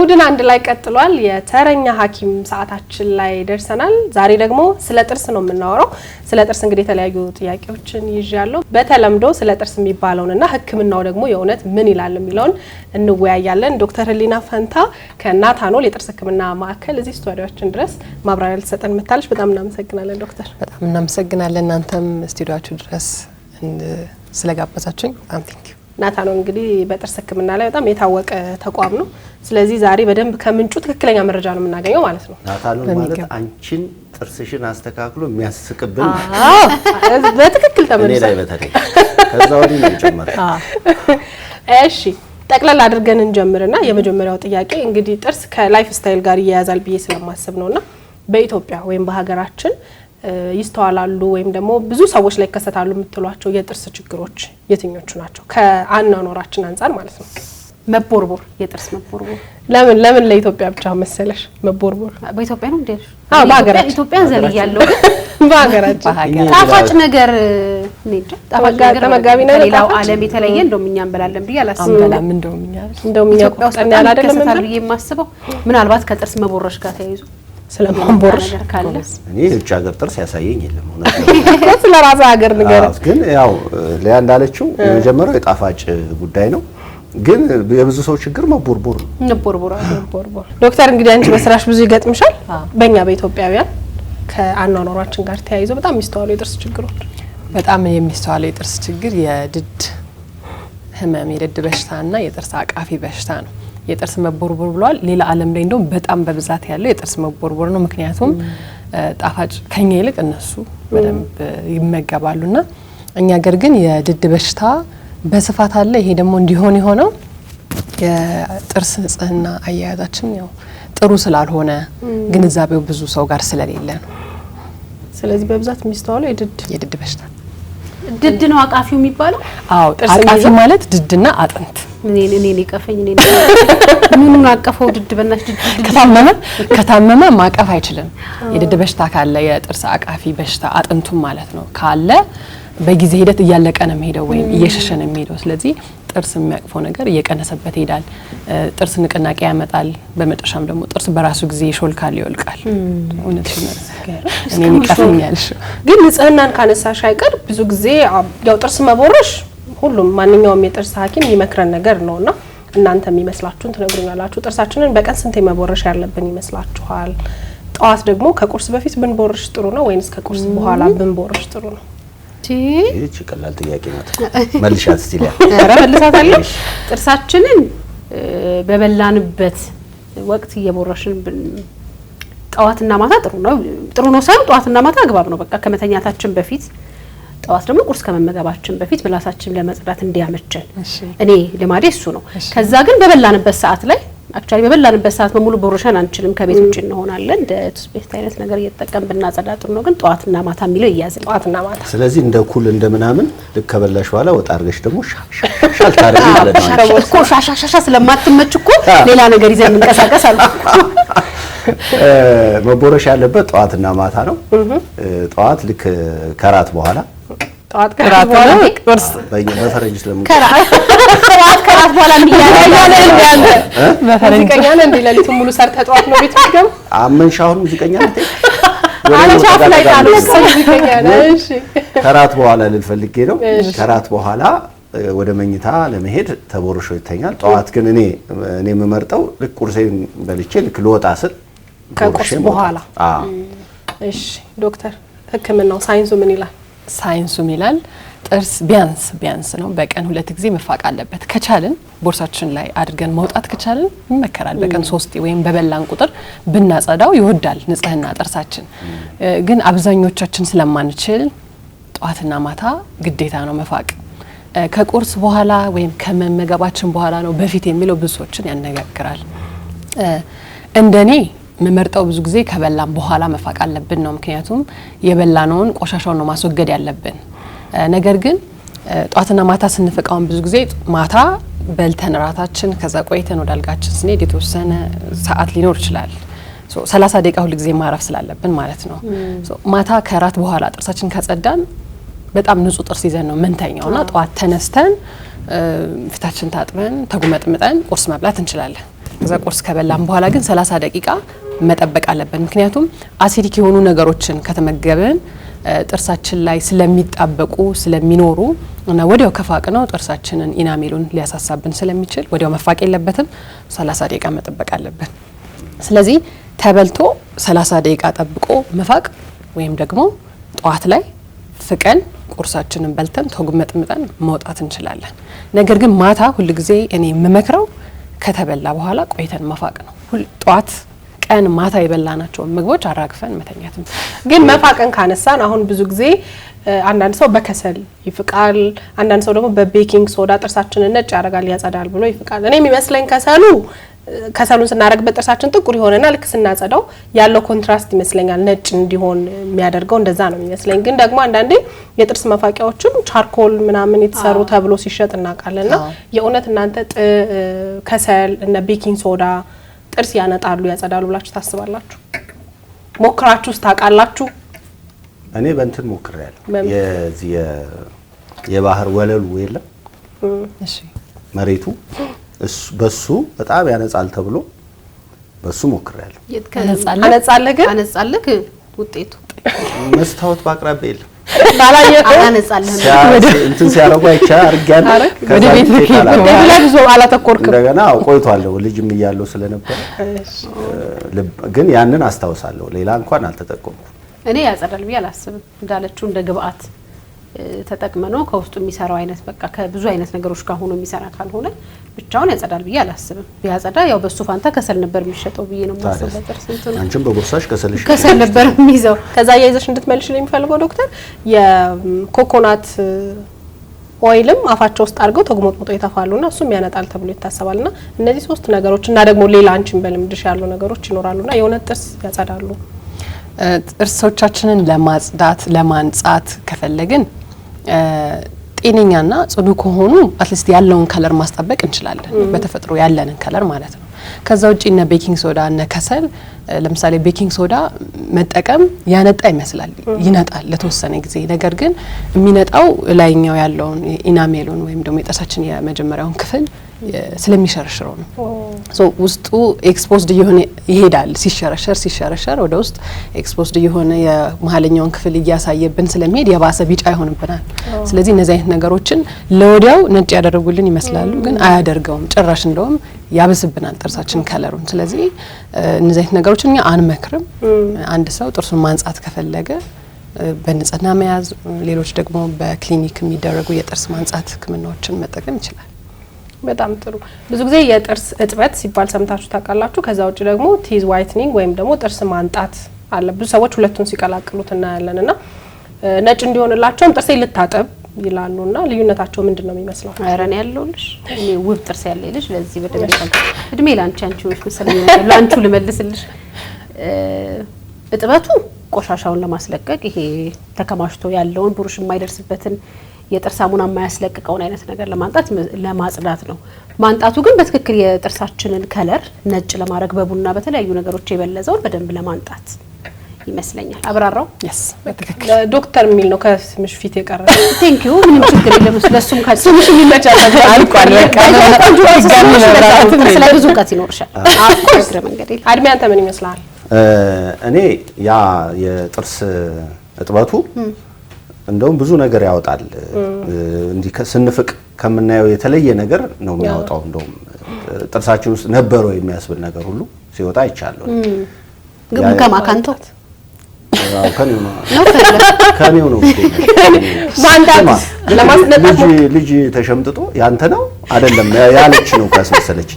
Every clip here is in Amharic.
ቡድን አንድ ላይ ቀጥሏል። የተረኛ ሐኪም ሰዓታችን ላይ ደርሰናል። ዛሬ ደግሞ ስለ ጥርስ ነው የምናወራው። ስለ ጥርስ እንግዲህ የተለያዩ ጥያቄዎችን ይዣለሁ። በተለምዶ ስለ ጥርስ የሚባለውንና ሕክምናው ደግሞ የእውነት ምን ይላል የሚለውን እንወያያለን። ዶክተር ህሊና ፈንታ ከናታኖል የጥርስ ሕክምና ማዕከል እዚህ ስቱዲዮአችን ድረስ ማብራሪያ ልትሰጠን መጣለች። በጣም እናመሰግናለን ዶክተር። በጣም እናመሰግናለን እናንተም ስቱዲዮአችሁ ድረስ ስለጋበዛችሁኝ በጣም ቴንኪው። ናታኖል እንግዲህ በጥርስ ሕክምና ላይ በጣም የታወቀ ተቋም ነው። ስለዚህ ዛሬ በደንብ ከምንጩ ትክክለኛ መረጃ ነው የምናገኘው ማለት ነው። ናታኖል ማለት አንቺን ጥርስሽን አስተካክሎ የሚያስቅብን በትክክል ተመልሰ እኔ ላይ በተለይ ከዛ ወዲህ ነው ጨመረ። እሺ ጠቅለል አድርገን እንጀምርና የመጀመሪያው ጥያቄ እንግዲህ ጥርስ ከላይፍ ስታይል ጋር ይያያዛል ብዬ ስለማስብ ነውና በኢትዮጵያ ወይም በሀገራችን ይስተዋላሉ ወይም ደግሞ ብዙ ሰዎች ላይ ከሰታሉ የምትሏቸው የጥርስ ችግሮች የትኞቹ ናቸው? ከአኗኗራችን አንፃር ማለት ነው። መቦርቦር፣ የጥርስ መቦርቦር ለምን ለኢትዮጵያ ብቻ መሰለሽ መቦርቦር? በኢትዮጵያ ነው እንዴ? አዎ በሀገራችን ኢትዮጵያ ዘልያለሁ በሀገራችን ጣፋጭ ነገር ነኝ። ጣፋጭ ነገር ተመጋቢ ነው። ሌላው ዓለም የተለየ እንደው እኛ እንበላለን ብዬ አላስብም። እንደውም እኛ ቆጠን ያለ አይደለም ብዬ የማስበው ምናልባት ከጥርስ መቦረሽ ጋር ተያይዞ ስለማንቦርሽ ካለ እኔ እቺ ሀገር ጥርስ ያሳየኝ የለም ማለት ነው። ስለራስ ሀገር ነገር ግን ያው ለያ እንዳለችው የመጀመሪያው የጣፋጭ ጉዳይ ነው። ግን የብዙ ሰው ችግር መቦርቦር ነው። መቦርቦር ዶክተር እንግዲህ አንቺ በስራሽ ብዙ ይገጥምሻል። በእኛ በኢትዮጵያውያን ከአኗኗራችን ጋር ተያይዞ በጣም የሚስተዋሉ የጥርስ ችግሮች በጣም የሚስተዋለው የጥርስ ችግር የድድ ህመም፣ የድድ በሽታና የጥርስ አቃፊ በሽታ ነው። የጥርስ መቦርቦር ብሏል። ሌላ ዓለም ላይ እንደውም በጣም በብዛት ያለው የጥርስ መቦርቦር ነው። ምክንያቱም ጣፋጭ ከኛ ይልቅ እነሱ በደንብ ይመገባሉና እኛ ሀገር ግን የድድ በሽታ በስፋት አለ። ይሄ ደግሞ እንዲሆን የሆነው የጥርስ ንጽህና አያያዛችን ያው ጥሩ ስላልሆነ ግንዛቤው ብዙ ሰው ጋር ስለሌለ ነው። ስለዚህ በብዛት የሚስተዋለው የድድ በሽታ ድድ ነው አቃፊው የሚባለው። አዎ አቃፊ ማለት ድድና አጥንት እኔ ይቀፈኝ ምኑን አቀፈው ድድ በእናትሽ ድድ ከታመመ ማቀፍ አይችልም። የድድ በሽታ ካለ የጥርስ አቃፊ በሽታ አጥንቱም ማለት ነው ካለ በጊዜ ሂደት እያለቀ ነው የሚሄደው ወይም እየሸሸ ነው የሚሄደው። ስለዚህ ጥርስ የሚያቅፈው ነገር እየቀነሰበት ይሄዳል። ጥርስ ንቅናቄ ያመጣል። በመጨረሻም ደግሞ ጥርስ በራሱ ጊዜ ይሾልካል፣ ይወልቃል። እውነትሽ ነው። እኔ ይቀፈኛል። ግን ንጽህናን ካነሳሽ አይቀር ብዙ ጊዜ ያው ጥርስ መቦረሽ ሁሉም ማንኛውም የጥርስ ሐኪም የሚመክረን ነገር ነውና እናንተ የሚመስላችሁን ትነግሩኛላችሁ። ጥርሳችንን በቀን ስንት መቦረሽ ያለብን ይመስላችኋል? ጠዋት ደግሞ ከቁርስ በፊት ብንቦርሽ ጥሩ ነው ወይስ ከቁርስ በኋላ ብንቦርሽ ጥሩ ነው? ይህች ቀላል ጥያቄ ናት። መልሻት እስቲ ላይ ኧረ መልሳታለሁ። ጥርሳችንን በበላንበት ወቅት እየቦረሽን ጠዋትና ማታ ጥሩ ነው ሳይሆን ጠዋትና ማታ አግባብ ነው። በቃ ከመተኛታችን በፊት ጠዋት ደግሞ ቁርስ ከመመገባችን በፊት ምላሳችን ለመጽዳት እንዲያመቸን እኔ ልማዴ እሱ ነው። ከዛ ግን በበላንበት ሰዓት ላይ አክቹአሊ በበላንበት ሰዓት በሙሉ ቦርሸን አንችልም። ከቤት ውጭ እንሆናለን። እንደ ቱስፔስት አይነት ነገር እየተጠቀም ብናጸዳ ጥሩ ነው። ግን ጠዋትና ማታ የሚለው ይያዝል። ጠዋትና ማታ ስለዚህ እንደ ኩል እንደምናምን ልክ ከበላሽ በኋላ ወጣ አድርገሽ ደግሞ ሻል ታረጊ ማለት ነው። እኮ ሻሻሻ ስለማትመች እኮ ሌላ ነገር ይዘን እንቀሳቀስ አልኩ። መቦረሽ ያለበት ጠዋትና ማታ ነው። ጠዋት ልክ ከራት በኋላ ጠዋት ከራት በኋላ ቁርስ በፈረንጅ ስለምን ከራት በኋላ እንዲያለ ሙዚቀኛ ነህ እንዴ? ሌሊቱን ሙሉ ሰርተህ ጠዋት ነው ቤት የምትገባው? አመንሽ አሁን ሙዚቀኛ ነህ? አለቻፍ ላይ ካለው ሙዚቀኛ ነህ። እሺ ከራት በኋላ ልፈልጌ ነው። ከራት በኋላ ወደ መኝታ ለመሄድ ተቦርሾ ይተኛል። ጠዋት ግን እኔ የምመርጠው ልክ ቁርሴን በልቼ ልክ ልወጣ ስል ከቁርስ በኋላ። እሺ ዶክተር ሕክምናው ሳይንሱ ምን ይላል? ሳይንሱም ይላል ጥርስ ቢያንስ ነው በቀን 2 ጊዜ መፋቅ አለበት። ከቻልን ቦርሳችን ላይ አድርገን መውጣት ከቻልን ይመከራል። በቀን 3 ወይም በበላን ቁጥር ብናጸዳው ይወዳል ንጽህና ጥርሳችን። ግን አብዛኞቻችን ስለማንችል ጧትና ማታ ግዴታ ነው መፋቅ። ከቁርስ በኋላ ወይም ከመመገባችን በኋላ ነው በፊት የሚለው ብዙዎችን ያነጋግራል። እንደኔ መመርጠው ብዙ ጊዜ ከበላን በኋላ መፋቅ አለብን ነው። ምክንያቱም የበላነውን ቆሻሻውን ነው ማስወገድ ያለብን። ነገር ግን ጧትና ማታ ስንፍቃውን ብዙ ጊዜ ማታ በልተን ራታችን ከዛ ቆይተን ወደ አልጋችን ስንሄድ የተወሰነ ሰዓት ሊኖር ይችላል። 30 ደቂቃ ሁሉ ጊዜ ማረፍ ስላለብን ማለት ነው። ማታ ከራት በኋላ ጥርሳችን ከጸዳን በጣም ንጹህ ጥርስ ይዘን ነው ምንተኛውና ጧት ተነስተን ፊታችን ታጥበን ተጉመጥምጠን ቁርስ መብላት እንችላለን። ከዛ ቁርስ ከበላን በኋላ ግን 30 ደቂቃ መጠበቅ አለብን። ምክንያቱም አሲዲክ የሆኑ ነገሮችን ከተመገብን ጥርሳችን ላይ ስለሚጣበቁ ስለሚኖሩ እና ወዲያው ከፋቅ ነው ጥርሳችንን ኢናሜሉን ሊያሳሳብን ስለሚችል ወዲያው መፋቅ የለበትም። 30 ደቂቃ መጠበቅ አለብን። ስለዚህ ተበልቶ 30 ደቂቃ ጠብቆ መፋቅ ወይም ደግሞ ጠዋት ላይ ፍቀን ቁርሳችንን በልተን ተጉመጥምጠን መውጣት እንችላለን። ነገር ግን ማታ ሁል ጊዜ እኔ የምመክረው ከተበላ በኋላ ቆይተን መፋቅ ነው። ጠዋት ቀን ማታ የበላናቸውን ምግቦች አራግፈን መተኛት። ግን መፋቅን ካነሳን አሁን ብዙ ጊዜ አንዳንድ ሰው በከሰል ይፍቃል፣ አንዳንድ ሰው ደግሞ በቤኪንግ ሶዳ ጥርሳችንን ነጭ ያደርጋል ያጸዳል ብሎ ይፍቃል። እኔ የሚመስለኝ ከሰሉን ስናረግበት ጥርሳችን ጥቁር ይሆንና ልክ ስናጸዳው ያለው ኮንትራስት ይመስለኛል ነጭ እንዲሆን የሚያደርገው እንደዛ ነው የሚመስለኝ። ግን ደግሞ አንዳንዴ የጥርስ መፋቂያዎችም ቻርኮል ምናምን የተሰሩ ተብሎ ሲሸጥ እናውቃለንና የእውነት እናንተ ከሰል እና ቤኪንግ ሶዳ ጥርስ ያነጣሉ ያጸዳሉ ብላችሁ ታስባላችሁ? ሞክራችሁ ታውቃላችሁ? እኔ በእንትን ሞክሬያለሁ። የዚህ የባህር ወለሉ የለም እሺ መሬቱ በሱ በጣም ያነጻል ተብሎ በሱ ሞክሬያለሁ። አነጻለህ ግን ውጤቱ መስታወት በአቅራቢያ የለም። አነጻለህ እንትን ሲያረጉ አይቻ አርጋን ወደ ቤት ላይ ብዙ አላተኮርክም። እንደገና ቆይቷለሁ ልጅም እያለሁ ስለነበር ግን ያንን አስታውሳለሁ። ሌላ እንኳን አልተጠቀምኩም። እኔ ያጸዳል ብዬ አላስብም። እንዳለችው እንደ ግብአት ተጠቅመነው ከውስጡ የሚሰራው አይነት በቃ ከብዙ አይነት ነገሮች ጋር ሆኖ የሚሰራ ካልሆነ ብቻውን ያጸዳል ብዬ አላስብም። ቢያጸዳ ያው በሱ ፋንታ ከሰል ነበር የሚሸጠው ብዬ ነው ማሰብ። ጥርስ እንትን አንቺም በቦርሳሽ ከሰል ነበር የሚይዘው። ከዛ ያይዘሽ እንድትመልሽልኝ የሚፈልገው ዶክተር የኮኮናት ኦይልም አፋቸው ውስጥ አድርገው ተግሞጥሞጦ ይተፋሉና እሱም ያነጣል ተብሎ ይታሰባልና እነዚህ ሶስት ነገሮች እና ደግሞ ሌላ አንቺን በልምድሽ ያሉ ነገሮች ይኖራሉና የሆነ ጥርስ ያጸዳሉ። ጥርሶቻችንን ለማጽዳት ለማንጻት ከፈለግን ጤነኛና ጽዱ ከሆኑ አትሊስት ያለውን ከለር ማስጠበቅ እንችላለን። በተፈጥሮ ያለንን ከለር ማለት ነው። ከዛ ውጪ እነ ቤኪንግ ሶዳ እነ ከሰል ለምሳሌ ቤኪንግ ሶዳ መጠቀም ያነጣ ይመስላል፣ ይነጣል ለተወሰነ ጊዜ። ነገር ግን የሚነጣው ላይኛው ያለውን ኢናሜሉን ወይም ደግሞ የጥርሳችን የመጀመሪያውን ክፍል ስለሚሸረሽረው ነው። ሶ ውስጡ ኤክስፖዝድ የሆነ ይሄዳል። ሲሸረሸር ወደ ውስጥ ኤክስፖዝድ የሆነ የመሀለኛውን ክፍል እያሳየብን ስለሚሄድ የባሰ ቢጫ ይሆንብናል። ስለዚህ እነዚህ አይነት ነገሮችን ለወዲያው ነጭ ያደረጉልን ይመስላሉ፣ ግን አያደርገውም። ጭራሽ እንደውም ያብስብናል ጥርሳችን ከለሩን። ስለዚህ እነዚህ አይነት ነገሮችን እኛ አንመክርም። አንድ ሰው ጥርሱን ማንጻት ከፈለገ በንጽህና መያዝ፣ ሌሎች ደግሞ በክሊኒክ የሚደረጉ የጥርስ ማንጻት ሕክምናዎችን መጠቀም ይችላል። በጣም ጥሩ። ብዙ ጊዜ የጥርስ እጥበት ሲባል ሰምታችሁ ታውቃላችሁ። ከዛ ውጭ ደግሞ ቲዝ ዋይትኒንግ ወይም ደግሞ ጥርስ ማንጣት አለ። ብዙ ሰዎች ሁለቱን ሲቀላቅሉት እናያለንና ነጭ እንዲሆንላቸውም ጥርሴ ልታጠብ ይላሉና ልዩነታቸው ምንድነው የሚመስለው? አይረን ያለውልሽ እኔ ውብ ጥርስ ያለኝ ልጅ ለዚህ በደንብ እድሜ ላንቺ አንቺ ወይስ መሰለኝ ላንቺ ልመልስልሽ። እጥበቱ ቆሻሻውን ለማስለቀቅ ይሄ ተከማችቶ ያለውን ብሩሽ የማይደርስበትን የጥርስ ሳሙና የማያስለቅቀውን አይነት ነገር ለማጽዳት ነው። ማንጣቱ ግን በትክክል የጥርሳችንን ከለር ነጭ ለማድረግ በቡና በተለያዩ ነገሮች የበለዘውን በደንብ ለማንጣት ይመስለኛል። አብራራው yes በትክክል ዶክተር የሚል ነው ከስምሽ ፊት የቀረ። ቴንክ ዩ ምንም ችግር የለም። ለሱም ስምሽ የሚመቻል አልቋል። በቃ ስለ ብዙ እውቀት ይኖርሻል። አፍቅረ መንገድ ይል አድሜ አንተ ምን ይመስላል? እኔ ያ የጥርስ እጥበቱ እንደውም ብዙ ነገር ያወጣል። እንዲህ ስንፍቅ ከምናየው የተለየ ነገር ነው የሚያወጣው። እንደውም ጥርሳችን ውስጥ ነበረው የሚያስብል ነገር ሁሉ ሲወጣ ይቻላል። ግን ከማካንቶ ከኔው ነው ማንዳት ለማስነጣት ልጅ ተሸምጥጦ ያንተ ነው አይደለም ያለች ነው ካስመሰለች።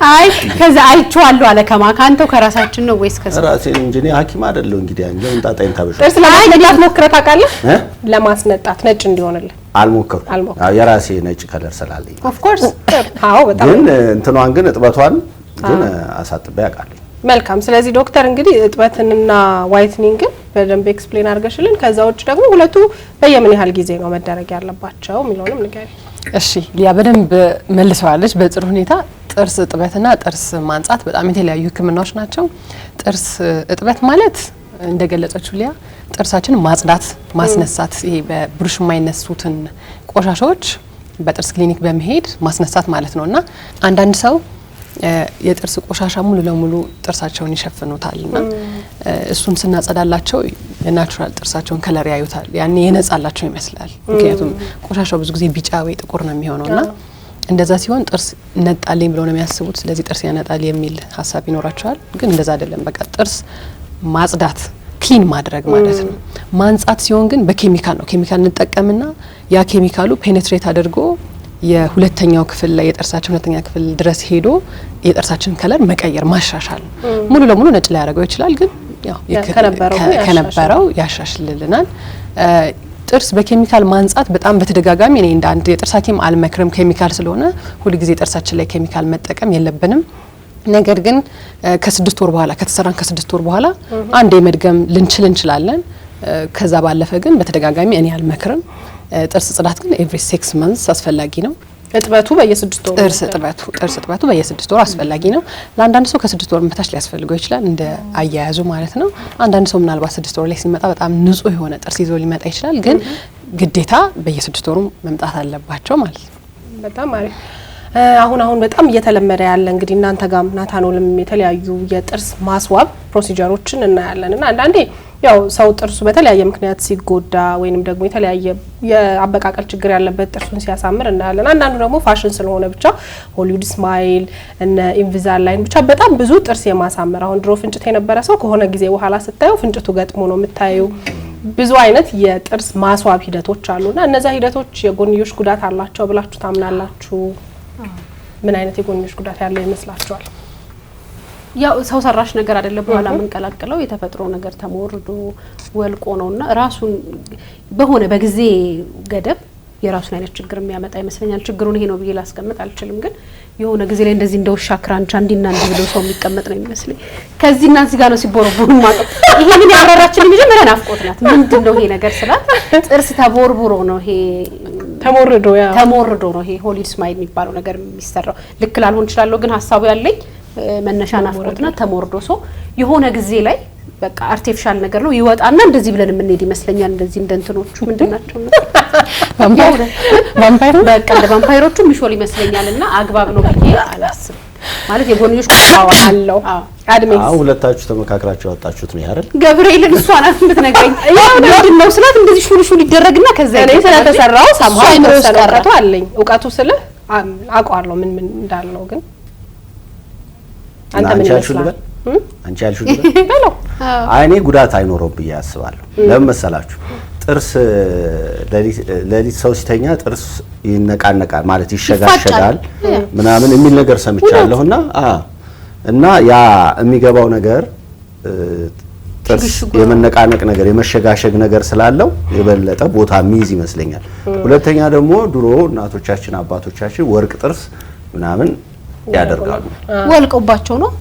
አይ ከዛ አይቼዋለሁ አለ ከማካንቶ ከራሳችን ነው ወይስ ከዛ ራሴን እንጂ እኔ ሐኪም አይደለሁ። እንግዲህ አንተ እንጣጣይን ታበሽ ጥርስ ለማስነጣት ሞክረህ ታውቃለህ? ለማስነጣት ነጭ እንዲሆንልህ አልሞከርኩም። የራሴ ነጭ ከለር ስላለኝ ኦፍ ኮርስ አዎ በጣም ግን እንትኗን ግን እጥበቷን ግን አሳጥቤ አውቃለሁ። መልካም። ስለዚህ ዶክተር እንግዲህ እጥበትንና ዋይትኒንግን በደንብ ኤክስፕሌን አድርገሽልን፣ ከዛ ውጭ ደግሞ ሁለቱ በየምን ያህል ጊዜ ነው መደረግ ያለባቸው የሚለውንም ንገሪ። እሺ ሊያ በደንብ መልሰዋለች በጥሩ ሁኔታ። ጥርስ እጥበትና ጥርስ ማንጻት በጣም የተለያዩ ሕክምናዎች ናቸው። ጥርስ እጥበት ማለት እንደገለጸችው ሊያ ጥርሳችን ማጽዳት ማስነሳት፣ ይሄ በብሩሽ የማይነሱትን ቆሻሻዎች በጥርስ ክሊኒክ በመሄድ ማስነሳት ማለት ነውና አንዳንድ ሰው የጥርስ ቆሻሻ ሙሉ ለሙሉ ጥርሳቸውን ይሸፍኑታልና እሱን ስናጸዳላቸው የናቹራል ጥርሳቸውን ከለር ያዩታል። ያኔ የነጻላቸው ይመስላል። ምክንያቱም ቆሻሻው ብዙ ጊዜ ቢጫ ወይ ጥቁር ነው የሚሆነውና እንደዛ ሲሆን ጥርስ ነጣልኝ ብለው ነው የሚያስቡት። ስለዚህ ጥርስ ያነጣል የሚል ሀሳብ ይኖራቸዋል። ግን እንደዛ አይደለም። በቃ ጥርስ ማጽዳት ክሊን ማድረግ ማለት ነው። ማንጻት ሲሆን ግን በኬሚካል ነው። ኬሚካል እንጠቀምና ያ ኬሚካሉ ፔኔትሬት አድርጎ የሁለተኛው ክፍል ላይ የጥርሳችን ሁለተኛ ክፍል ድረስ ሄዶ የጥርሳችን ከለር መቀየር ማሻሻል ነው። ሙሉ ለሙሉ ነጭ ላይ ያደርገው ይችላል፣ ግን ያው ከነበረው ያሻሽልልናል። ጥርስ በኬሚካል ማንጻት በጣም በተደጋጋሚ እኔ እንደ አንድ የጥርስ ሐኪም አልመክርም። ኬሚካል ስለሆነ ሁሉ ጊዜ ጥርሳችን ላይ ኬሚካል መጠቀም የለብንም። ነገር ግን ከ6 ወር በኋላ ከተሰራን ከ6 ወር በኋላ አንዴ መድገም ልንችል እንችላለን። ከዛ ባለፈ ግን በተደጋጋሚ እኔ አልመክርም። ጥርስ ጽዳት ግን ኤቭሪ 6 months አስፈላጊ ነው። እጥበቱ በየ6 ወሩ ጥርስ እጥበቱ በየ6 ወሩ አስፈላጊ ነው። ለአንዳንድ ሰው ከ6 ወር በታች ሊያስፈልገው ይችላል፣ እንደ አያያዙ ማለት ነው። አንዳንድ ሰው ምናልባት 6 ወር ላይ ሲመጣ በጣም ንጹህ የሆነ ጥርስ ይዞ ሊመጣ ይችላል። ግን ግዴታ በየ6 ወሩ መምጣት አለባቸው ማለት ነው። በጣም አሪፍ። አሁን በጣም እየተለመደ ያለ እንግዲህ እናንተ ጋር ናታኖልም የተለያዩ የጥርስ ማስዋብ ፕሮሲጀሮችን እናያለን እና አንዳንዴ ያው ሰው ጥርሱ በተለያየ ምክንያት ሲጎዳ ወይንም ደግሞ የተለያየ የአበቃቀል ችግር ያለበት ጥርሱን ሲያሳምር እናያለን። አንዳንዱ ደግሞ ፋሽን ስለሆነ ብቻ ሆሊውድ ስማይል እና ኢንቪዛላይን ብቻ በጣም ብዙ ጥርስ የማሳመር አሁን ድሮ ፍንጭት የነበረ ሰው ከሆነ ጊዜ በኋላ ስታየው ፍንጭቱ ገጥሞ ነው የምታየው። ብዙ አይነት የጥርስ ማስዋብ ሂደቶች አሉና እነዛ ሂደቶች የጎንዮሽ ጉዳት አላቸው ብላችሁ ታምናላችሁ? ምን አይነት የጎንዮሽ ጉዳት ያለው ይመስላችኋል? ያው ሰው ሰራሽ ነገር አይደለም። በኋላ ምን ቀላቅለው የተፈጥሮ ነገር ተሞርዶ ወልቆ ነውና ራሱን በሆነ በጊዜ ገደብ የራሱን አይነት ችግር የሚያመጣ ይመስለኛል። ችግሩን ይሄ ነው ብዬ ላስቀምጥ አልችልም። ግን የሆነ ጊዜ ላይ እንደዚህ እንደውሻ ክራንቻ እንዲና እንዲ ብሎ ሰው የሚቀመጥ ነው የሚመስለኝ። ከዚህና እዚህ ጋር ነው ሲቦርቡሩ ማለት ይሄ ምን ያወራራችን መጀመሪያ ናፍቆት ናት። ምንድነው ይሄ ነገር ስላት ጥርስ ተቦርቡሮ ነው ይሄ ተሞርዶ ነው ይሄ ሆሊውድ ስማይል የሚባለው ነገር የሚሰራው። ልክ ላልሆን ይችላል፣ ግን ሀሳቡ ያለኝ መነሻ ናፍቆትና ተሞርዶ ሰው የሆነ ጊዜ ላይ በቃ አርቲፊሻል ነገር ነው ይወጣና እንደዚህ ብለን የምንሄድ ይመስለኛል። እንደዚህ እንደንትኖቹ ምንድናቸው ነው ቫምፓይር በቃ ለቫምፓይሮቹ ሚሾል ይመስለኛልና አግባብ ነው ብዬ አላስብም። ማለት የጎንዮሽ አለው አድሜስ ሁለታችሁ ተመካክራችሁ ያወጣችሁት ነው አይደል? ገብርኤልን እሷ ናት የምትነግረኝ። ምንድነው ስላት እንደዚህ ሹል ይደረግና ከዛ እኔ ስለተሰራው ሳምሃው ተሰራው አለኝ እውቀቱ ስለ አውቀዋለሁ ምን እንዳለው ግን አንተ ምን ይመስላል? አንቺ ያልሽው ነው አይኔ ጉዳት አይኖረው ብዬ አስባለሁ። ለምን መሰላችሁ? ጥርስ ለሊት ሰው ሲተኛ ጥርስ ይነቃነቃል ማለት ይሸጋሸጋል ምናምን የሚል ነገር ሰምቻለሁና እና ያ የሚገባው ነገር ጥርስ የመነቃነቅ ነገር የመሸጋሸግ ነገር ስላለው የበለጠ ቦታ የሚይዝ ይመስለኛል። ሁለተኛ ደግሞ ድሮ እናቶቻችን አባቶቻችን ወርቅ ጥርስ ምናምን ያደርጋሉ። ወልቆባቸው ነው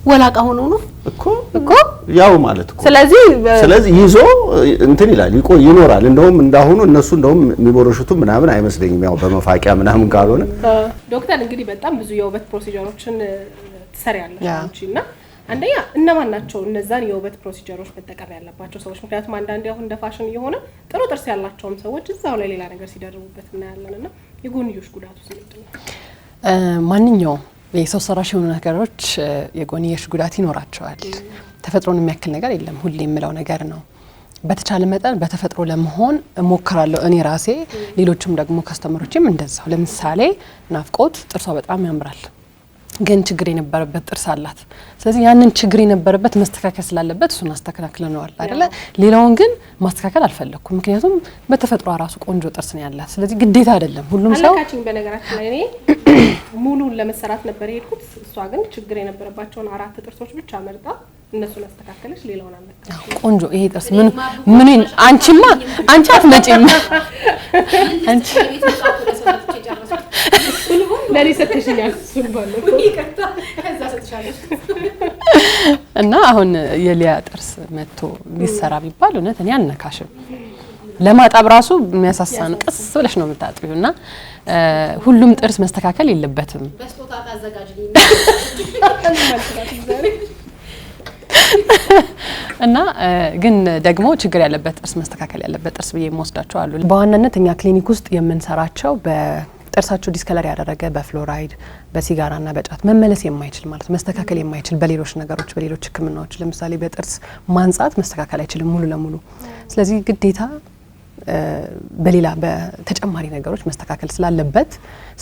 ወላቃ ሆኖ ነው እኮ ያው ማለት እኮ ስለዚህ ይዞ እንትን ይላል ይኖራል። እንደውም እንዳሁኑ እነሱ እንደውም የሚቦረሹት ምናምን አይመስለኝም ያው በመፋቂያ ምናምን ካልሆነ። ዶክተር እንግዲህ በጣም ብዙ የውበት ፕሮሲጀሮችን ትሰሪያለሽ አንቺና አንደኛ እነማን ናቸው እነዛን የውበት ፕሮሲጀሮች መጠቀም ያለባቸው ሰዎች? ምክንያቱም አንዳንዴ አሁን እንደ ፋሽን እየሆነ ጥሩ ጥርስ ያላቸውም ሰዎች እዛው ላይ ሌላ ነገር ሲደርቡበት እናያለንና የጎንዮሽ ጉዳቱ ምንድነው? ማንኛውም የሰው ሰራሽ የሆኑ ነገሮች የጎንዮሽ ጉዳት ይኖራቸዋል። ተፈጥሮን የሚያክል ነገር የለም። ሁሌ የምለው ነገር ነው። በተቻለ መጠን በተፈጥሮ ለመሆን እሞክራለሁ እኔ ራሴ፣ ሌሎችም ደግሞ ከስተመሮችም እንደዛው። ለምሳሌ ናፍቆት ጥርሷ በጣም ያምራል፣ ግን ችግር የነበረበት ጥርስ አላት። ስለዚህ ያንን ችግር የነበረበት መስተካከል ስላለበት እሱን አስተካክለነዋል አይደለ? ሌላውን ግን ማስተካከል አልፈለኩም፣ ምክንያቱም በተፈጥሮ ራሱ ቆንጆ ጥርስ ነው ያላት። ስለዚህ ግዴታ አይደለም ሁሉም ሰው አለካችን። በነገራችን ላይ እኔ ሙሉን ለመሰራት ነበር የሄድኩት። እሷ ግን ችግር የነበረባቸውን 4 ጥርሶች ብቻ መርጣ እነሱን አስተካከለች፣ ሌላውን አልመጣች። ቆንጆ ይሄ ጥርስ ምን አንቺማ አንቺ አትመጪም አንቺ ለኔ ሰጥሽኛል እሱን ባለው ይቅርታ ከዛ ሰጥሻለሽ። እና አሁን የሊያ ጥርስ መጥቶ ሊሰራ ቢባል እውነት እኔ አልነካሽም። ለማጣብ ራሱ የሚያሳሳ ነው። ቀስ ብለሽ ነው የምታጥቢውና ሁሉም ጥርስ መስተካከል የለበትም። በስጦታ ታዘጋጅልኝ እና ግን ደግሞ ችግር ያለበት ጥርስ መስተካከል ያለበት ጥርስ ብዬ የምወስዳቸው አሉ። በዋናነት እኛ ክሊኒክ ውስጥ የምንሰራቸው ጥርሳቸው ዲስከለር ያደረገ በፍሎራይድ በሲጋራና በጫት መመለስ የማይችል ማለት መስተካከል የማይችል በሌሎች ነገሮች በሌሎች ሕክምናዎች ለምሳሌ በጥርስ ማንጻት መስተካከል አይችልም ሙሉ ለሙሉ። ስለዚህ ግዴታ በሌላ በተጨማሪ ነገሮች መስተካከል ስላለበት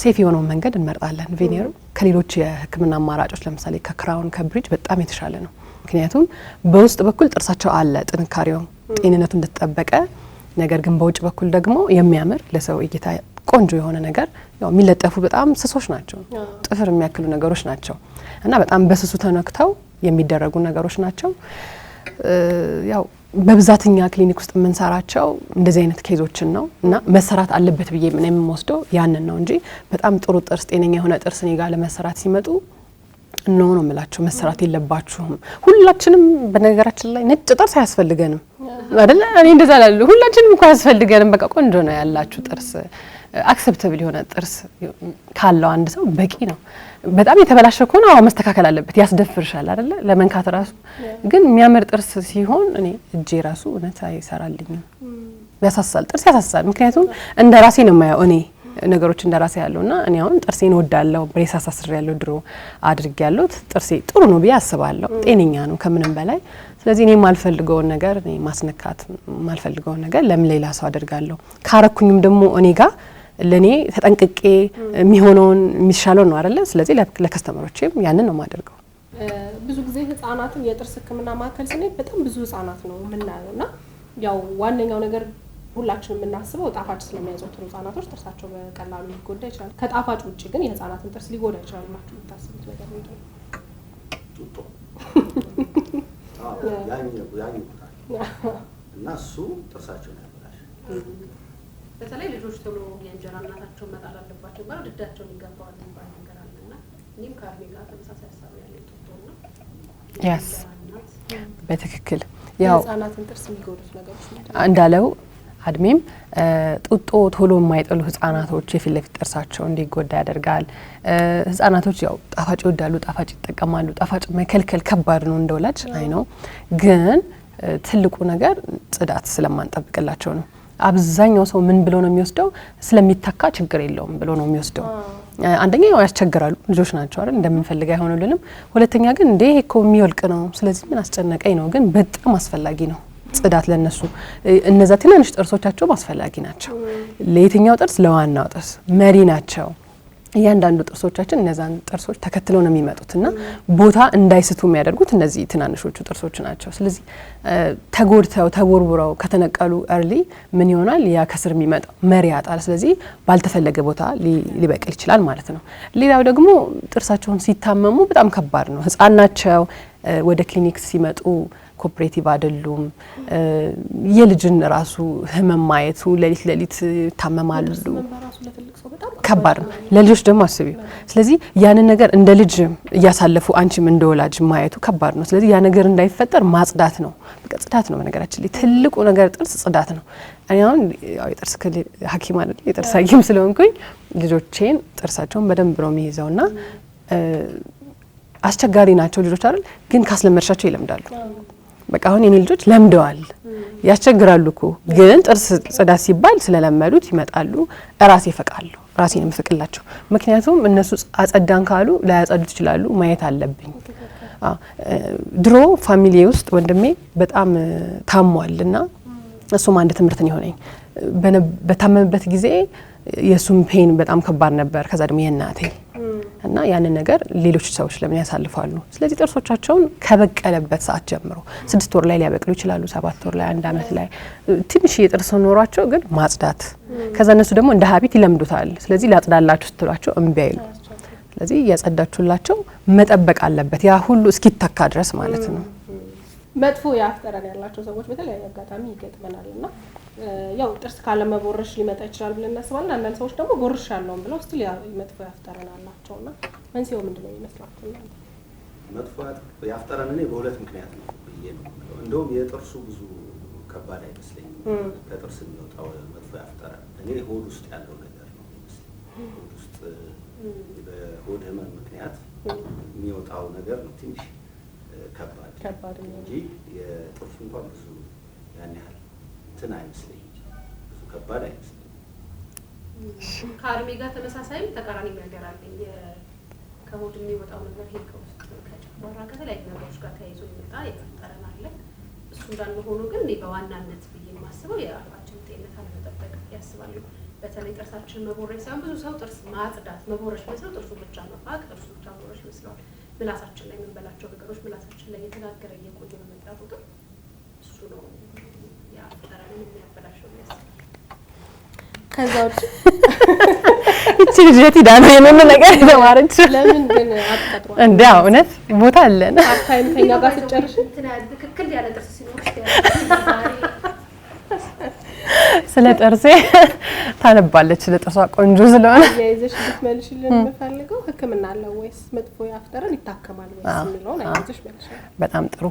ሴፍ የሆነውን መንገድ እንመርጣለን። ቬኒር ከሌሎች የሕክምና አማራጮች ለምሳሌ ከክራውን ከብሪጅ በጣም የተሻለ ነው። ምክንያቱም በውስጥ በኩል ጥርሳቸው አለ ጥንካሬው ጤንነቱ እንደተጠበቀ፣ ነገር ግን በውጭ በኩል ደግሞ የሚያምር ለሰው እይታ ቆንጆ የሆነ ነገር ያው የሚለጠፉ በጣም ስሶች ናቸው፣ ጥፍር የሚያክሉ ነገሮች ናቸው እና በጣም በስሱ ተነክተው የሚደረጉ ነገሮች ናቸው። ያው በብዛትኛ ክሊኒክ ውስጥ የምንሰራቸው እንደዚህ አይነት ኬዞችን ነው እና መሰራት አለበት ብዬ ምን የምወስደው ያንን ነው እንጂ በጣም ጥሩ ጥርስ ጤነኛ የሆነ ጥርስ እኔ ጋር ለመሰራት ሲመጡ ነው የምላቸው መሰራት የለባችሁም። ሁላችንም በነገራችን ላይ ነጭ ጥርስ አያስፈልገንም አይደለ? እኔ እንደዛ ላሉ ሁላችንም እንኳን አያስፈልገንም። በቃ ቆንጆ ነው ያላችሁ ጥርስ አክሰፕተብል የሆነ ጥርስ ካለው አንድ ሰው በቂ ነው። በጣም የተበላሸ ከሆነ አዎ መስተካከል አለበት፣ ያስደፍርሻል አይደለ? ለመንካት ራሱ ግን የሚያምር ጥርስ ሲሆን እኔ እጄ ራሱ እውነት አይሰራልኝም። ያሳሳል፣ ጥርስ ያሳሳል። ምክንያቱም እንደ ራሴ ነው የማየው እኔ ነገሮች እንደ ራሴ ያለውና እኔ አሁን ጥርሴን ወዳለው ብሬስ አሳስር ያለው ድሮ አድርግ ያለው ጥርሴ ጥሩ ነው ብዬ አስባለሁ። ጤነኛ ነው ከምንም በላይ። ስለዚህ እኔ ማልፈልገውን ነገር እኔ ማስነካት ማልፈልገውን ነገር ለምን ሌላ ሰው አደርጋለሁ? ካረኩኝም ደግሞ እኔ ጋር ለኔ ተጠንቅቄ የሚሆነውን የሚሻለው ነው አይደለ? ስለዚህ ለከስተመሮቼም ያንን ነው የማደርገው። ብዙ ጊዜ ህጻናትን የጥርስ ህክምና ማዕከል ስንሄድ በጣም ብዙ ህጻናት ነው የምናየውና ያው ዋነኛው ነገር ሁላችንም የምናስበው ጣፋጭ ስለሚያዘወትሩ ህጻናቶች ጥርሳቸው በቀላሉ ሊጎዳ ይችላል። ከጣፋጭ ውጪ ግን የህጻናትን ጥርስ ሊጎዳ ይችላል ማለት የምታስቡት ነገር ምንድን ነው? ጡጦ እና እሱ ጥርሳቸውን ያበላሽ። በተለይ ልጆች ቶሎ የእንጀራ እናታቸውን መጣል አለባቸው ባለው ድዳቸውን ይገባዋል የሚባል ነገር አለና እኔም ከአርሜ ጋር ተመሳሳይ ሀሳብ ያለው ጡጦና ያስ በትክክል ያው ህጻናትን ጥርስ የሚጎዱት ነገሮች እንዳለው አድሜም ጡጦ ቶሎ የማይጠሉ ህጻናቶች የፊት ለፊት ጥርሳቸው እንዲጎዳ ያደርጋል። ህጻናቶች ያው ጣፋጭ ይወዳሉ፣ ጣፋጭ ይጠቀማሉ። ጣፋጭ መከልከል ከባድ ነው እንደወላጅ አይ ነው፣ ግን ትልቁ ነገር ጽዳት ስለማንጠብቅላቸው ነው። አብዛኛው ሰው ምን ብሎ ነው የሚወስደው? ስለሚተካ ችግር የለውም ብሎ ነው የሚወስደው። አንደኛ ያው ያስቸግራሉ፣ ልጆች ናቸው አይደል? እንደምንፈልግ አይሆኑልንም። ሁለተኛ ግን እንዴ እኮ የሚወልቅ ነው ስለዚህ ምን አስጨነቀኝ ነው። ግን በጣም አስፈላጊ ነው ጽዳት ለነሱ። እነዛ ትናንሽ ጥርሶቻቸው አስፈላጊ ናቸው ለየትኛው ጥርስ? ለዋናው ጥርስ መሪ ናቸው። እያንዳንዱ ጥርሶቻችን እነዛን ጥርሶች ተከትለው ነው የሚመጡትና ቦታ እንዳይስቱ የሚያደርጉት እነዚህ ትናንሾቹ ጥርሶች ናቸው። ስለዚህ ተጎድተው ተቦርቡረው ከተነቀሉ እርሊ ምን ይሆናል? ያ ከስር የሚመጣው መሪ ያጣል። ስለዚህ ባልተፈለገ ቦታ ሊበቅል ይችላል ማለት ነው። ሌላው ደግሞ ጥርሳቸውን ሲታመሙ በጣም ከባድ ነው። ህጻን ናቸው። ወደ ክሊኒክ ሲመጡ ኮኦፕሬቲቭ አይደሉም። የልጅን ራሱ ህመም ማየቱ ሌሊት ታመማሉ፣ ከባድ ነው። ለልጆች ደግሞ አስቢ። ስለዚህ ያንን ነገር እንደ ልጅ እያሳለፉ አንቺም እንደ ወላጅ ማየቱ ከባድ ነው። ስለዚህ ያ ነገር እንዳይፈጠር ማጽዳት ነው። በቃ ጽዳት ነው። በነገራችን ላይ ትልቁ ነገር ጥርስ ጽዳት ነው። እኔ አሁን ያው የጥርስ ሐኪም አይደል የጥርስ ሐኪም ስለሆንኩኝ ልጆቼን ጥርሳቸውን በደንብ ነው የሚይዘውና አስቸጋሪ ናቸው ልጆች አይደል? ግን ካስለመድሻቸው ይለምዳሉ። በቃ አሁን የኔ ልጆች ለምደዋል። ያስቸግራሉ እኮ ግን ጥርስ ጽዳት ሲባል ስለለመዱት ይመጣሉ። ራሴ ፈቃለሁ፣ ራሴ ነው የምፈቅላቸው። ምክንያቱም እነሱ አጸዳን ካሉ ላያጸዱት ይችላሉ። ማየት አለብኝ። ድሮ ፋሚሊ ውስጥ ወንድሜ በጣም ታሟልና እሱም አንድ ትምህርት ነው የሆነኝ። በታመመበት ጊዜ የሱም ፔን በጣም ከባድ ነበር። ከዛ ደግሞ የእናቴ እና ያንን ነገር ሌሎች ሰዎች ለምን ያሳልፋሉ? ስለዚህ ጥርሶቻቸውን ከበቀለበት ሰዓት ጀምሮ 6 ወር ላይ ሊያበቅሉ ይችላሉ፣ 7 ወር ላይ፣ 1 አመት ላይ ትንሽ የጥርስ ኖሯቸው ግን ማጽዳት። ከዛ እነሱ ደግሞ እንደ ሀቢት ይለምዱታል። ስለዚህ ላጽዳላችሁ ስትሏቸው እምቢ አይሉ። ስለዚህ እያጸዳችሁላቸው መጠበቅ አለበት ያ ሁሉ እስኪተካ ድረስ ማለት ነው። መጥፎ የአፍ ጠረን ያላቸው ሰዎች በተለያየ አጋጣሚ ይገጥመናልና ያው ጥርስ ካለመቦረሽ ሊመጣ ይችላል ብለን እናስባለን። አንዳንድ ሰዎች ደግሞ ቦርሽ ያለውን ብለው ስቲል መጥፎ የአፍ ጠረን አላቸውና መንስኤው ምንድነው ይመስላችኋል? መጥፎ የአፍ ጠረን እኔ በሁለት ምክንያት ነው ብዬ ነው የምለው። እንደውም የጥርሱ ብዙ ከባድ አይመስለኝም። ከጥርስ የሚወጣው መጥፎ የአፍ ጠረን እኔ ሆድ ውስጥ ያለው ነገር ነው ይመስለኝ። ሆድ ውስጥ በሆድ ህመም ምክንያት የሚወጣው ነገር ነው ትንሽ ከባድ እንጂ የጥርሱ እንኳን ብዙ ያን ያህል እንትን አይመስለኝም። ብዙ ከባድ አይመስለኝም። ከአርሜ ጋር ተመሳሳይም ተቃራኒ ነገር አለኝ። ከሆድ የሚወጣው ነገር ይሄ ከውስጥ ከጨጓራ ከተለያዩ ነገሮች ጋር ተያይዞ የሚመጣ የጠረን አለ። እሱ እንዳለ ሆኖ ግን እኔ በዋናነት ብዬ የማስበው የአፋችን ጤንነት አለመጠበቅ ያስባሉ። በተለይ ጥርሳችን መቦረሽ ሳይሆን ብዙ ሰው ጥርስ ማጽዳት መቦረሽ መስለው ጥርሱ ብቻ መፋቅ፣ ጥርሱ ብቻ መቦረሽ መስለዋል። ምላሳችን ላይ የምንበላቸው ነገሮች ምላሳችን ላይ የተጋገረ እየቆየ በመጣ ቁጥር እሱ ነው የአፍ ጠረንን የሚያበላሸው ያስባል። ከዛ ውጭ እቺ ልጅ የት ሄዳ ነው የምን ነገር የተማረች? ለምን ግን አትቀጥሯል? እንዴ እውነት ቦታ አለን። አታይም ከኛ ጋር ስትጨርሽ ትክክል ያለ ጥርስ ሲኖርሽ ስለ ጥርሴ ታነባለች። ለጥርሷ ቆንጆ ስለሆነ ያይዘሽ ልትመልሽልን የምፈልገው ሕክምና አለው ወይስ መጥፎ የአፍ ጠረን ይታከማል ወይስ የሚለውን ያይዘሽ መልሽልኝ። በጣም ጥሩ።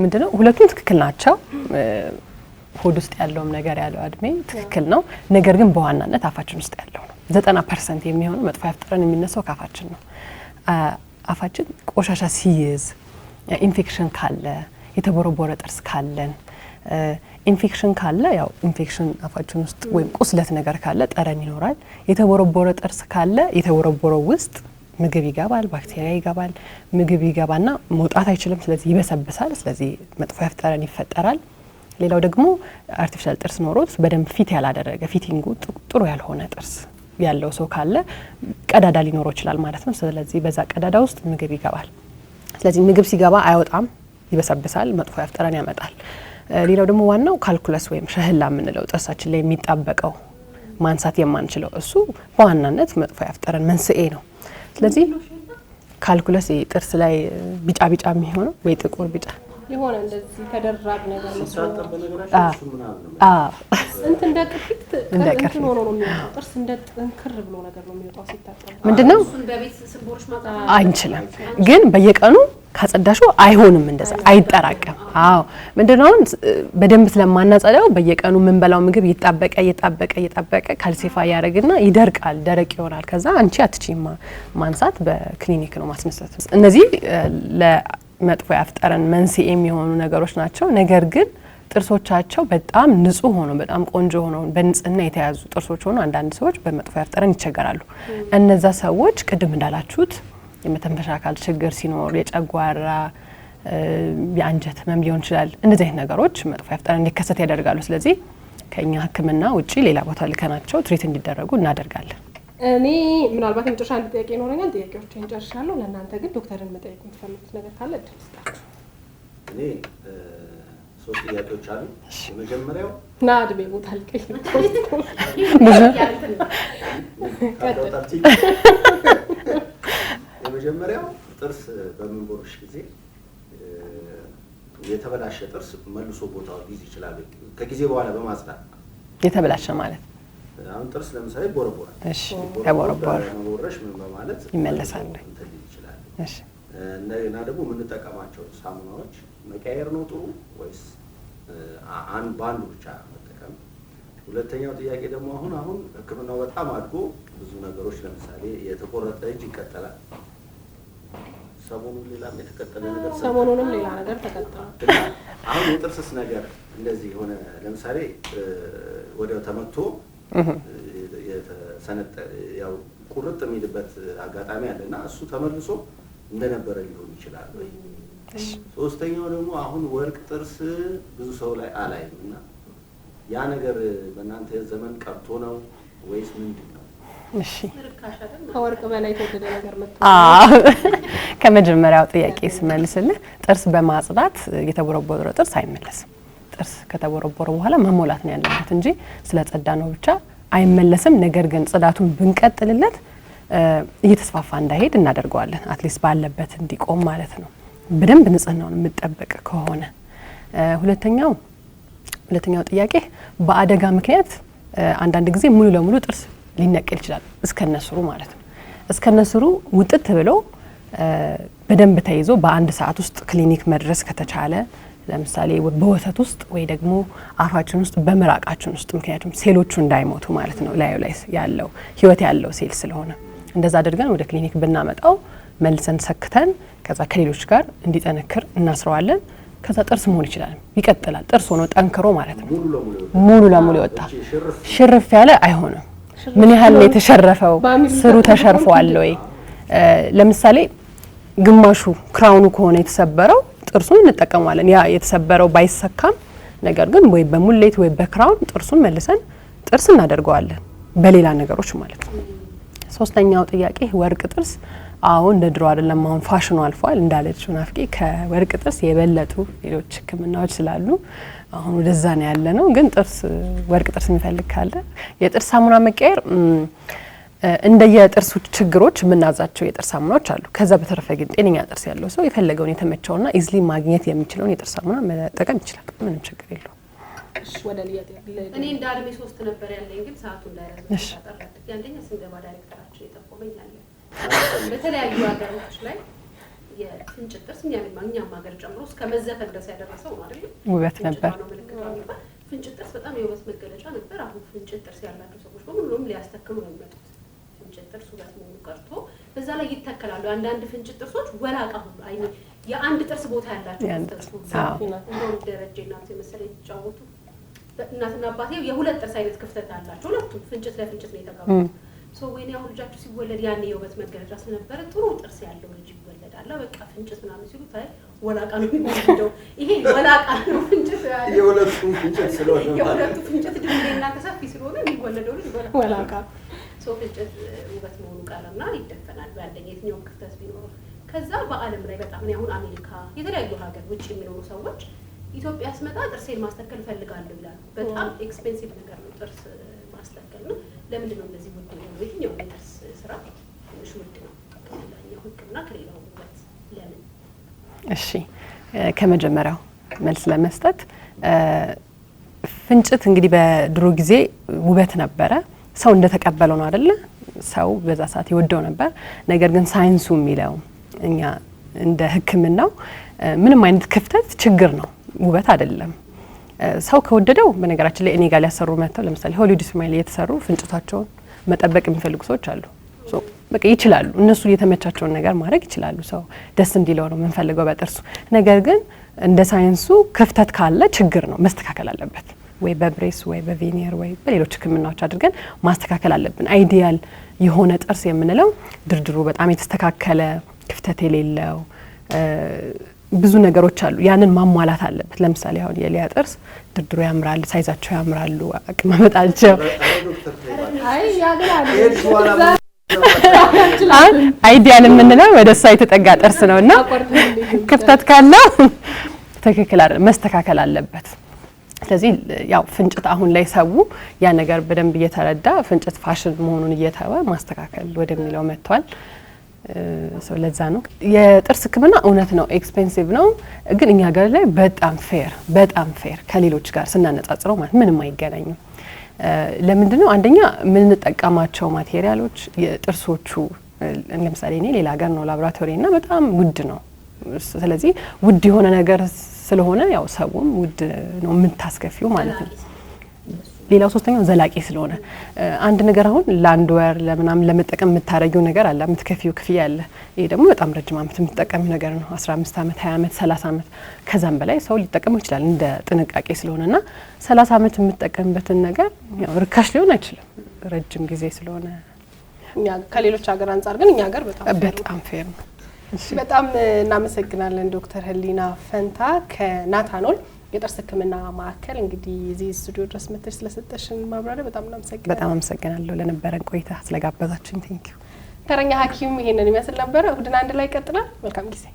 ምንድነው ሁለቱም ትክክል ናቸው። ሆድ ውስጥ ያለውም ነገር ያለው እድሜ ትክክል ነው። ነገር ግን በዋናነት አፋችን ውስጥ ያለው ነው። 90% የሚሆነው መጥፎ የአፍ ጠረን የሚነሳው ከአፋችን ነው። አፋችን ቆሻሻ ሲይዝ፣ ኢንፌክሽን ካለ፣ የተቦረቦረ ጥርስ ካለን ኢንፌክሽን ካለ ያው ኢንፌክሽን አፋችን ውስጥ ወይም ቁስለት ነገር ካለ ጠረን ይኖራል። የተቦረቦረ ጥርስ ካለ የተቦረቦረው ውስጥ ምግብ ይገባል፣ ባክቴሪያ ይገባል። ምግብ ይገባና መውጣት አይችልም። ስለዚህ ይበሰብሳል። ስለዚህ መጥፎ የአፍ ጠረን ይፈጠራል። ሌላው ደግሞ አርቲፊሻል ጥርስ ኖሮት በደንብ ፊት ያላደረገ ፊቲንጉ ጥሩ ያልሆነ ጥርስ ያለው ሰው ካለ ቀዳዳ ሊኖረው ይችላል ማለት ነው። ስለዚህ በዛ ቀዳዳ ውስጥ ምግብ ይገባል። ስለዚህ ምግብ ሲገባ አይወጣም፣ ይበሰብሳል፣ መጥፎ የአፍ ጠረን ያመጣል። ሌላው ደግሞ ዋናው ካልኩለስ ወይም ሸህላ የምንለው ጥርሳችን ላይ የሚጣበቀው ማንሳት የማንችለው እሱ በዋናነት መጥፎ የአፍ ጠረን መንስኤ ነው። ስለዚህ ካልኩለስ ጥርስ ላይ ቢጫ ቢጫ የሚሆነው ወይ ጥቁር ቢጫ የሆነ እንደዚህ ተደራቢ ነገር ነው። እንት እንደ ቅርፊት እንትን ሆኖ ነው የሚወጣው። ጥርስ እንደ ጥንክር ብሎ ነገር ነው የሚወጣው ሲታጠብ። ምንድነው እሱን በቤት ስንቦርሽ ማጣት አንችልም፣ ግን በየቀኑ ካጸዳሹ አይሆንም፣ እንደዛ አይጠራቀም። አዎ ምንድነው በደንብ ስለማናጸዳው በየቀኑ የምንበላው ምግብ ይጣበቀ ካልሲፋ ያደርግና ይደርቃል፣ ደረቅ ይሆናል። ከዛ አንቺ አትችይማ ማንሳት፣ በክሊኒክ ነው ማስነሳት። እነዚህ ለመጥፎ የአፍ ጠረን መንስኤ የሚሆኑ ነገሮች ናቸው። ነገር ግን ጥርሶቻቸው በጣም ንጹህ ሆኖ በጣም ቆንጆ ሆኖ በንጽህና የተያዙ ጥርሶች ሆኖ አንዳንድ ሰዎች በመጥፎ የአፍ ጠረን ይቸገራሉ። እነዛ ሰዎች ቅድም እንዳላችሁት የመተንፈሻ አካል ችግር ሲኖር፣ የጨጓራ የአንጀት ህመም ሊሆን ይችላል። እንደዚህ አይነት ነገሮች መጥፎ የአፍ ጠረን እንዲከሰት ያደርጋሉ። ስለዚህ ከኛ ሕክምና ውጪ ሌላ ቦታ ልከናቸው ትሪት እንዲደረጉ እናደርጋለን። እኔ ምናልባት የመጨረሻ አንድ ጥያቄ ይኖረኛል። ጥያቄዎችን ጨርሻለሁ። ለእናንተ ግን ዶክተርን መጠየቅ የምትፈልጉት ነገር ካለ እድል ስጣችሁ። እኔ 3 ጥያቄዎች አሉ። የመጀመሪያው ና እድሜ ቦታ ልቀይር የመጀመሪያው ጥርስ በምንቦርሽ ጊዜ የተበላሸ ጥርስ መልሶ ቦታውን ሊይዝ ይችላል ከጊዜ በኋላ በማጽዳት። የተበላሸ ማለት አሁን ጥርስ ለምሳሌ ቦረቦራል። እሺ ተቦረቦረ መቦረሽ ምን በማለት ይመለሳል ይችላል። እሺ እና ደግሞ የምንጠቀማቸው ሳሙናዎች መቀየር ነው ጥሩ ወይስ በአንዱ ብቻ መጠቀም? ሁለተኛው ጥያቄ ደግሞ አሁን ሕክምናው በጣም አድጎ ብዙ ነገሮች ለምሳሌ የተቆረጠ እጅ ይቀጠላል። ሰሞኑን ሌላም የተቀጠለ ነገር ሰሞኑንም ሌላ ነገር ተቀጥሏል። አሁን የጥርስስ ነገር እንደዚህ ሆነ ለምሳሌ ወዲያው ተመቶ የተሰነጠ ያው ቁርጥ የሚልበት አጋጣሚ አለና እሱ ተመልሶ እንደነበረ ሊሆን ይችላል ወይ? ሶስተኛው ደግሞ አሁን ወርቅ ጥርስ ብዙ ሰው ላይ አላይም እና ያ ነገር በእናንተ ዘመን ቀርቶ ነው ወይስ ምንድን ነው? እሺ ከወርቅ በላይ የተወደደ ነገር መጥቶ ከመጀመሪያው ጥያቄ ስመልስልህ ጥርስ በማጽዳት የተቦረቦረ ጥርስ አይመለስም። ጥርስ ከተቦረቦረ በኋላ መሞላት ነው ያለበት እንጂ ስለጸዳ ነው ብቻ አይመለስም። ነገር ግን ጽዳቱን ብንቀጥልለት እየተስፋፋ እንዳይሄድ እናደርገዋለን። አትሊስት ባለበት እንዲቆም ማለት ነው፣ በደንብ ንጽህናውን የምጠበቅ ከሆነ። ሁለተኛው ጥያቄ በአደጋ ምክንያት አንዳንድ ጊዜ ሙሉ ለሙሉ ጥርስ ሊነቀል ይችላል፣ እስከነስሩ ማለት ነው። እስከነስሩ ውጥት ብሎ በደንብ ተይዞ በአንድ ሰዓት ውስጥ ክሊኒክ መድረስ ከተቻለ ለምሳሌ በወተት ውስጥ ወይ ደግሞ አፋችን ውስጥ በምራቃችን ውስጥ፣ ምክንያቱም ሴሎቹ እንዳይሞቱ ማለት ነው፣ ላዩ ላይ ያለው ህይወት ያለው ሴል ስለሆነ እንደዛ አድርገን ወደ ክሊኒክ ብናመጣው መልሰን ሰክተን ከዛ ከሌሎች ጋር እንዲጠነክር እናስረዋለን። ከዛ ጥርስ መሆን ይችላል፣ ይቀጥላል። ጥርስ ሆኖ ጠንክሮ ማለት ነው ሙሉ ለሙሉ ይወጣ። ሽርፍ ያለ አይሆንም። ምን ያህል ነው የተሸረፈው? ስሩ ተሸርፏል ወይ? ለምሳሌ ግማሹ ክራውኑ ከሆነ የተሰበረው ጥርሱን እንጠቀማለን። ያ የተሰበረው ባይሰካም ነገር ግን ወይ በሙሌት ወይ በክራውን ጥርሱን መልሰን ጥርስ እናደርገዋለን በሌላ ነገሮች ማለት ነው። ሶስተኛው ጥያቄ ወርቅ ጥርስ። አዎ እንደ ድሮ አይደለም፣ አሁን ፋሽኑ አልፏል እንዳለችው ናፍቄ። ከወርቅ ጥርስ የበለጡ ሌሎች ሕክምናዎች ስላሉ አሁን ወደዛ ነው ያለ ነው። ግን ጥርስ ወርቅ ጥርስ የሚፈልግ ካለ የጥርስ ሳሙና መቀየር እንደየጥርሱ ችግሮች የምናዛቸው የጥርስ ሳሙናዎች አሉ። ከዛ በተረፈ ግን ጤነኛ ጥርስ ያለው ሰው የፈለገውን የተመቸውና ኢዝሊ ማግኘት የሚችለውን የጥርስ ሳሙና መጠቀም ይችላል። ምንም ችግር የለውም። እኔ እንደ አርሜ 3 ነበር ያለኝ፣ ግን ሰዓቱ እንዳይረዝም ታጠራጥ ያንደኛ ስንገባ ዳይሬክተራችን የጠቆመኝ አለ። በተለያዩ ሀገሮች ላይ የፍንጭት ጥርስ እኛም ሀገር ጨምሮ እስከ መዘፈን ድረስ ያደረሰው ነው አይደል? ውበት ነበር። ፍንጭት ጥርስ በጣም የውበት መገለጫ ነበር። አሁን ፍንጭት ጥርስ ያላቸው ሰዎች በሙሉም ሊያስተክሙ ነው የሚመጡት። ፍንጭት ጥርስ ውበት መሆኑ ቀርቶ በዛ ላይ ይተከላሉ። አንዳንድ ፍንጭት ጥርሶች ወላቃ ሁሉ የአንድ ጥርስ ቦታ ያላቸው ጥርሶች እንደው ደረጀ እናት የመሰለ ይጫወቱ እናትና አባቴ የሁለት ጥርስ አይነት ክፍተት አላቸው። ሁለቱም ፍንጭት ለፍንጭት ነው የተጋቡት። ሶ ወይኔ አሁን ልጃችሁ ሲወለድ ያኔ የውበት መገለጫ ስለነበረ ጥሩ ጥርስ ያለው ልጅ ይወለዳል። በቃ ፍንጭት ምናምን ሲሉ ታይ ወላቃ ነው የሚወለደው። ይሄ ወላቃ ነው ፍንጭት ያለው የሁለቱም ፍንጭት ስለሆነ የሁለቱ ፍንጭት ድምሬና ተሰፊ ስለሆነ የሚወለደው ልጅ ወላቃ። ሶ ፍንጭት ውበት መሆኑ ቀረና ይደፈናል በአንደኛ የትኛውም ክፍተት ቢኖር። ከዛ በአለም ላይ በጣም ነው አሁን አሜሪካ የተለያዩ ሀገር ውጭ የሚኖሩ ሰዎች ኢትዮጵያ ስመጣ ጥርሴን ማስተከል ፈልጋለሁ ይላሉ። በጣም ኤክስፔንሲቭ ነገር ነው ጥርስ ማስተከል ነው። ለምንድን ነው እንደዚህ ውድ ነው? የትኛው የጥርስ ስራ ትንሽ ውድ ነው ከሌላኛው ሕክምና ከሌላው ውበት ለምን? እሺ ከመጀመሪያው መልስ ለመስጠት ፍንጭት እንግዲህ በድሮ ጊዜ ውበት ነበረ። ሰው እንደተቀበለው ነው አይደለ? ሰው በዛ ሰዓት ይወደው ነበር። ነገር ግን ሳይንሱ የሚለው እኛ እንደ ሕክምናው ምንም አይነት ክፍተት ችግር ነው፣ ውበት አይደለም። ሰው ከወደደው በነገራችን ላይ እኔ ጋር ሊያሰሩ መጥተው ለምሳሌ ሆሊውድ ስማይል እየተሰሩ ፍንጭታቸውን መጠበቅ የሚፈልጉ ሰዎች አሉ። በቃ ይችላሉ፣ እነሱ የተመቻቸውን ነገር ማድረግ ይችላሉ። ሰው ደስ እንዲለው ነው የምንፈልገው በጥርሱ። ነገር ግን እንደ ሳይንሱ ክፍተት ካለ ችግር ነው፣ መስተካከል አለበት። ወይ በብሬስ ወይ በቬኒየር ወይ በሌሎች ህክምናዎች አድርገን ማስተካከል አለብን። አይዲያል የሆነ ጥርስ የምንለው ድርድሩ በጣም የተስተካከለ ክፍተት የሌለው ብዙ ነገሮች አሉ። ያንን ማሟላት አለበት። ለምሳሌ አሁን የሊያ ጥርስ ድርድሩ ያምራል፣ ሳይዛቸው ያምራሉ፣ አቀማመጣቸው አይዲያል የምንለው ወደ እሷ የተጠጋ ጥርስ ነውና ክፍተት ካለው ትክክል አይደለም፣ መስተካከል አለበት። ስለዚህ ያው ፍንጭት አሁን ላይ ሰው ያ ነገር በደንብ እየተረዳ ፍንጭት ፋሽን መሆኑን እየተወ ማስተካከል ወደሚለው መጥቷል። ሰው ለዛ ነው የጥርስ ህክምና እውነት ነው ኤክስፔንሲቭ ነው፣ ግን እኛ ሀገር ላይ በጣም ፌር ከሌሎች ጋር ስናነጻጽረው ማለት ምንም አይገናኝም። ለምንድነው? አንደኛ የምንጠቀማቸው ማቴሪያሎች የጥርሶቹ ለምሳሌ እኔ ሌላ ሀገር ነው ላቦራቶሪ እና በጣም ውድ ነው። ስለዚህ ውድ የሆነ ነገር ስለሆነ ያው ሰውም ውድ ነው የምታስከፊው ማለት ነው። ሌላው ሶስተኛው ዘላቂ ስለሆነ አንድ ነገር አሁን ለአንድ ወር ለምናምን ለመጠቀም የምታረጊው ነገር አለ፣ የምትከፊው ክፍያ አለ። ይሄ ደግሞ በጣም ረጅም ዓመት የምትጠቀሚው ነገር ነው። 15 ዓመት 20 ዓመት 30 ዓመት ከዛም በላይ ሰው ሊጠቀመው ይችላል እንደ ጥንቃቄ ስለሆነና 30 ዓመት የምትጠቀምበትን ነገር ያው ርካሽ ሊሆን አይችልም ረጅም ጊዜ ስለሆነ እኛ ከሌሎች ሀገር አንፃር ግን እኛ ሀገር በጣም ፌር ነው። በጣም እናመሰግናለን ዶክተር ህሊና ፈንታ ከናታኖል የጥርስ ህክምና ማዕከል እንግዲህ እዚህ ስቱዲዮ ድረስ መጥተሽ ስለሰጠሽን ማብራሪያ በጣም እናመሰግናለን። በጣም አመሰግናለሁ ለነበረን ቆይታ ስለጋበዛችን። ቴንኪዩ። ተረኛ ሐኪም ይሄንን የሚያስል ነበረ። እሁድን አንድ ላይ ይቀጥላል። መልካም ጊዜ